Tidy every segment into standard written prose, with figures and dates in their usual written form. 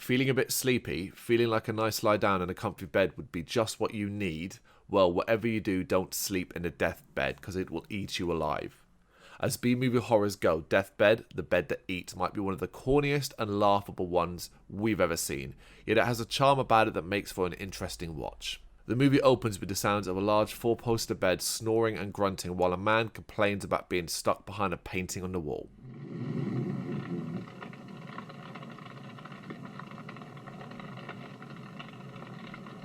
Feeling a bit sleepy, feeling like a nice lie down in a comfy bed would be just what you need? Well, whatever you do, don't sleep in a deathbed because it will eat you alive. As B-movie horrors go, Deathbed, the bed that eats, might be one of the corniest and laughable ones we've ever seen, yet it has a charm about it that makes for an interesting watch. The movie opens with the sounds of a large four-poster bed snoring and grunting while a man complains about being stuck behind a painting on the wall.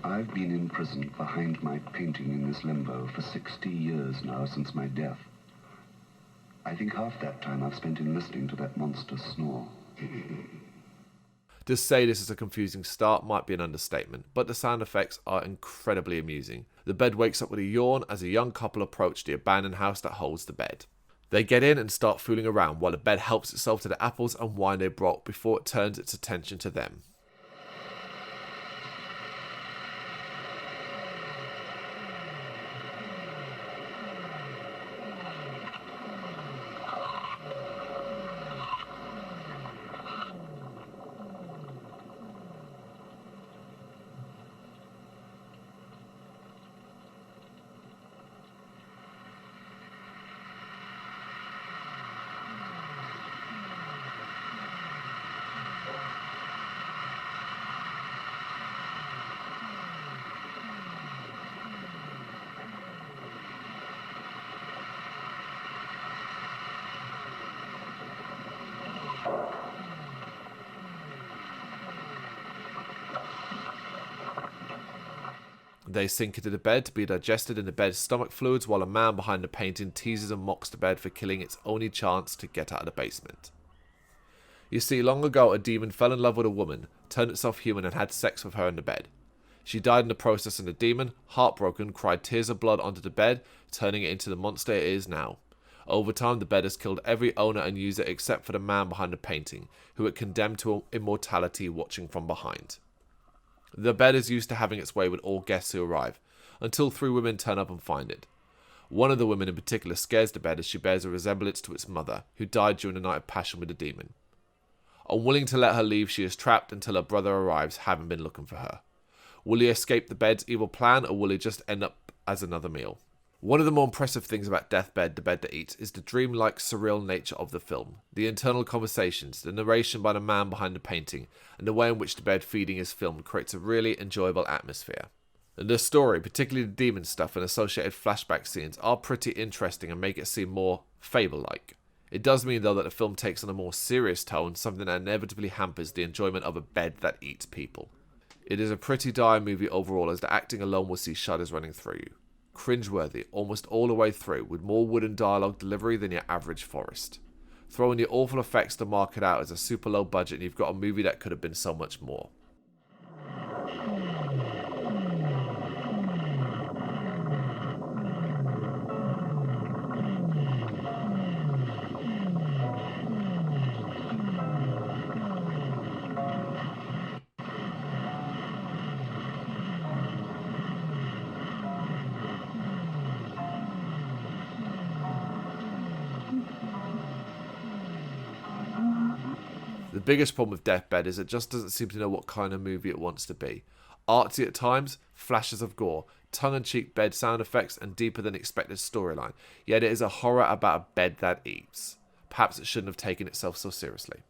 I've been in prison behind my painting in this limbo for 60 years now since my death. I think half that time I've spent in listening to that monster snore. To say this is a confusing start might be an understatement, but the sound effects are incredibly amusing. The bed wakes up with a yawn as a young couple approach the abandoned house that holds the bed. They get in and start fooling around while the bed helps itself to the apples and wine they brought before it turns its attention to them. They sink into the bed to be digested in the bed's stomach fluids while a man behind the painting teases and mocks the bed for killing its only chance to get out of the basement. You see, long ago a demon fell in love with a woman, turned itself human and had sex with her in the bed. She died in the process and the demon, heartbroken, cried tears of blood onto the bed, turning it into the monster it is now. Over time the bed has killed every owner and user except for the man behind the painting, who it condemned to immortality watching from behind. The bed is used to having its way with all guests who arrive, until 3 women turn up and find it. One of the women in particular scares the bed as she bears a resemblance to its mother, who died during a night of passion with the demon. Unwilling to let her leave, she is trapped until her brother arrives, having been looking for her. Will he escape the bed's evil plan, or will he just end up as another meal? One of the more impressive things about Deathbed, the bed that eats, is the dreamlike, surreal nature of the film. The internal conversations, the narration by the man behind the painting, and the way in which the bed feeding is filmed creates a really enjoyable atmosphere. And the story, particularly the demon stuff and associated flashback scenes, are pretty interesting and make it seem more fable-like. It does mean though that the film takes on a more serious tone, something that inevitably hampers the enjoyment of a bed that eats people. It is a pretty dire movie overall, as the acting alone will see shudders running through you. Cringeworthy almost all the way through, with more wooden dialogue delivery than your average Forrest. Throw in the awful effects to mark it out as a super low budget and you've got a movie that could have been so much more. The biggest problem with Deathbed is it just doesn't seem to know what kind of movie it wants to be. Artsy at times, flashes of gore, tongue-in-cheek bed sound effects, and deeper than expected storyline. Yet it is a horror about a bed that eats. Perhaps it shouldn't have taken itself so seriously.